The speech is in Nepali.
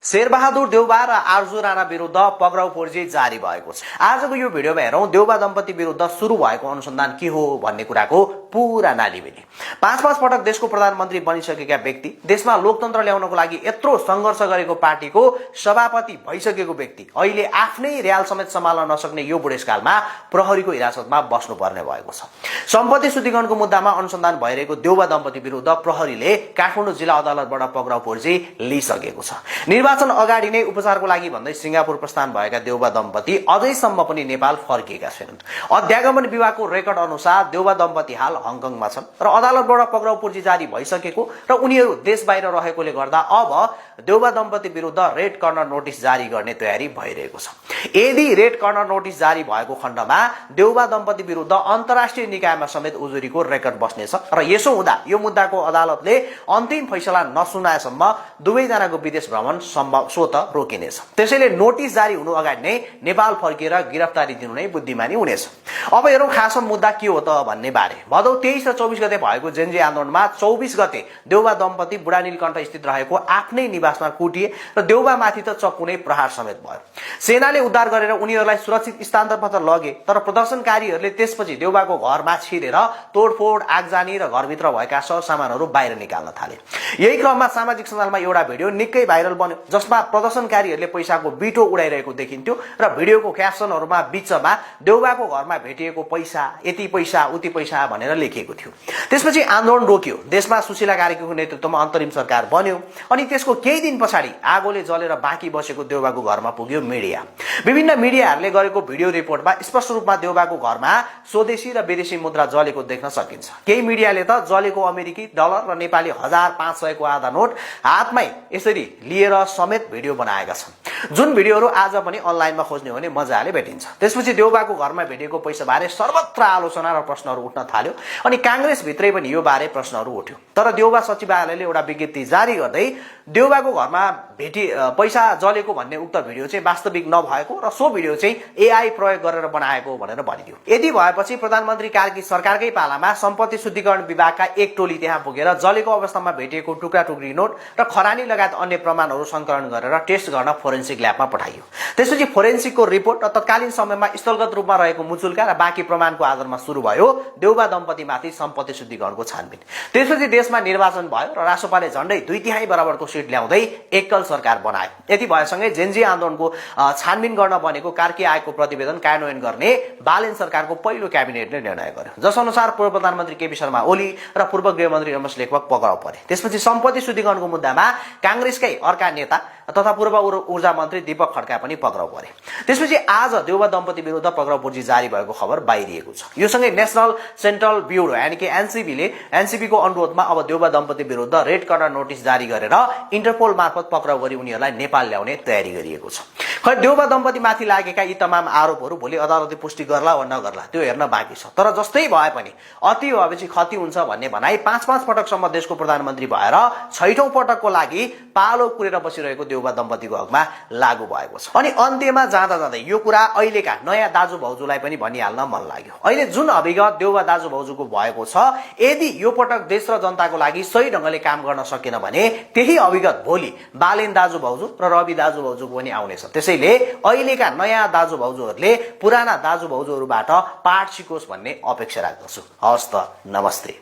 शेरबहादुर देउबा र आरजु राणा विरुद्ध पक्राउ पर्ची जारी भएको छ। आजको यो भिडियोमा हेरौं देउबा दम्पति विरुद्ध सुरु भएको अनुसन्धान के हो भन्ने कुराको पूरा नालीबेली। पाँच पटक देशको प्रधानमन्त्री बनिसकेका व्यक्ति, देशमा लोकतन्त्र ल्याउनको लागि यत्रो संघर्ष गरेको पार्टीको सभापति भइसकेको व्यक्ति अहिले आफ्नै र्याल समेत सम्हाल्न नसक्ने यो बुढेसकालमा प्रहरीको हिरासतमा बस्नुपर्ने भएको छ। सम्पत्ति शुद्धिकरणको मुद्दामा अनुसन्धान भइरहेको देउबा दम्पति विरुद्ध प्रहरीले काठमाडौँ जिल्ला अदालतबाट पक्राउ पर्ची लिइसकेको छ। निर्वाचन अगाडि नै उपचारको लागि भन्दै सिंगापुर प्रस्थान भएका देउबा दम्पति अझैसम्म पनि नेपाल फर्किएका छैनन्। अध्यागमन विभागको रेकर्ड अनुसार देउबा दम्पति हाल हङकङमा छन् र अदालतबाट पक्राउ पर्ची जारी भइसकेको र उनीहरू देश बाहिर रहेकोले गर्दा अब देउबा दम्पति विरुद्ध रेड कर्नर नोटिस जारी गर्ने तयारी भइरहेको छ। यदि रेड कर्नर नोटिस जारी भएको खण्डमा देउबा दम्पति विरुद्ध अन्तर्राष्ट्रिय निकायमा समेत उजुरीको रेकर्ड बस्नेछ र यसो हुँदा यो मुद्दाको अदालतले अन्तिम फैसला नसुनाएसम्म दुवैजनाको विदेश भ्रमण सम्भव स्वत रोकिनेछ। त्यसैले नोटिस जारी हुनु अगाडि नै नेपाल फर्किएर गिरफ्तारी दिनु नै बुद्धिमानी हुनेछ। अब हेरौं खास मुद्दा के हो त भन्ने बारे। भदौ 23 र 24 गते भएको जेनजी आन्दोलनमा 24 गते देउबा दम्पति बुढा नीलकण्ठ स्थित रहेको आफ्नै निवासमा कुटिए र देउबामाथि त चक्कु नै प्रहार समेत भयो। सेनाले उद्धार गरेर उनीहरूलाई सुरक्षित स्थानतर्फ लगे, तर प्रदर्शनकारीहरूले त्यसपछि देउबाको घरमा छिरेर तोडफोड, आगजानी र घरभित्र भएका सरसामानहरू बाहिर निकाल्न थाले। यही क्रममा सामाजिक सञ्जालमा एउटा भिडियो निकै भाइरल बन्यो जसमा प्रदर्शनकारीहरूले पैसाको बिटो उडाइरहेको देखिन्थ्यो र भिडियोको क्याप्सनहरूमा बीचमा देउबाको घरमा भेटिएको पैसा, यति पैसा उति पैसा भनेर लेखिएको थियो। त्यसपछि आन्दोलन रोकियो, देशमा सुशीला कार्कीको नेतृत्वमा अन्तरिम सरकार बन्यो अनि त्यसको केही दिन पछाडि आगोले जलेर बाँकी बसेको देउबाको घरमा पुग्यो मिडिया। विभिन्न मिडियाहरूले गरेको भिडियो रिपोर्टमा स्पष्ट रूपमा देउबाको घरमा स्वदेशी र विदेशी मुद्रा जलेको देख्न सकिन्छ। केही मिडियाले त जलेको अमेरिकी डलर र नेपाली 1500 को आधा नोट हातमै यसरी लिएर समेत भिडियो बनाएका छन्, जुन भिडियोहरू आज पनि अनलाइनमा खोज्ने हो भने मजाले भेटिन्छ। त्यसपछि देउबाको घरमा भेटिएको पैसा बारे सर्वत्र आलोचना र प्रश्नहरू उठ्न थाल्यो अनि कांग्रेस भित्रै पनि यो बारे प्रश्नहरू उठ्यो। तर देउबा सचिवालयले एउटा विज्ञप्ति जारी गर्दै देउबाको घरमा पैसा जलेको भन्ने उक्त भिडियो चाहिँ वास्तविक नभएको र सो भिडियो चाहिँ एआई प्रयोग गरेर बनाएको भनेर भनिदियो। यदि भएपछि प्रधानमन्त्री कार्की सरकारकै पालामा सम्पत्ति शुद्धिकरण विभागका एक टोली त्यहाँ पुगेर जलेको अवस्थामा भेटिएको टुक्रा टुक्री नोट र खरानी लगायत अन्य प्रमाणहरू संकलन गरेर टेस्ट गर्न फोरेन्सिक ल्याबमा पठाइयो। त्यसपछि फोरेन्सिकको रिपोर्ट र तत्कालीन समयमा स्थलगत रूपमा रहेको मुचुल्का र बाँकी प्रमाणको आधारमा सुरु भयो देउबा दम्पतिमाथि सम्पत्ति शुद्धिकरणको छानबिन। त्यसपछि देशमा निर्वाचन भयो र रासोपाले झण्डै 2/3 बराबरको सिट ल्याउँदै एकल सरकार बनायो। यति भएसँगै जेनजी आन्दोलनको छानबिन गर्न बनेको कार्की आयोगको प्रतिवेदन कार्यान्वयन गर्ने बालेन सरकारको पहिलो क्याबिनेटले निर्णय गर्यो, जस अनुसार पूर्व प्रधानमन्त्री केपी शर्मा ओली र पूर्व गृहमन्त्री रमेश लेखक पक्राउ परे। त्यसपछि सम्पत्ति शुद्धिकरणको मुद्दामा कांग्रेसकै अर्का नेता तथा पूर्व ऊर्जा मन्त्री दीपक खड्का पनि पक्राउ परे। त्यसपछि आज देउबा दम्पति विरुद्ध पक्राउ पर्ची जारी भएको खबर बाहिरिएको छ। यो सँगै नेशनल सेन्ट्रल ब्युरो यानी कि एनसीबी को अनुरोधमा अब देउबा दम्पति विरुद्ध रेड कर्नर नोटिस जारी गरेर इन्टरपोल मार्फत पक्राउ गरी उनीहरूलाई नेपाल ल्याउने तयारी गरिएको छ। खै देउबा दम्पति माथि लागेका यी तमाम आरोपहरू भोलि अदालतले पुष्टि गर्ला वा नगर्ला त्यो हेर्न बाँकी छ। तर जस्तै भए पनि अति भएपछि खति हुन्छ भन्ने भनाइ 5 पटकसम्म देशको प्रधानमन्त्री भएर 6औं पटकको लागि पालो कुरेर बसिरहेको देउबा दम्पतिको हकमा लागू भएको छ। अनि अन्त्यमा जाँदा जाँदै यो कुरा अहिलेका नयाँ दाजु भाउजूलाई पनि भनिहाल्न मन लाग्यो। अहिले जुन अभिगत देउबा दाजु भाउजूको भएको छ, यदि यो पटक देश र जनताको लागि सही ढंगले काम गर्न सकेन भने त्यही अभिगत भोलि बालेन दाजु भाउजू र रवि दाजु भाउजूको पनि आउनेछ। त्यसैले अहिलेका नयाँ दाजु भाउजूहरूले पुराना दाजु भाउजूहरूबाट पाठ सिकोस् भन्ने अपेक्षा राख्दछु। हवस् त, नमस्ते।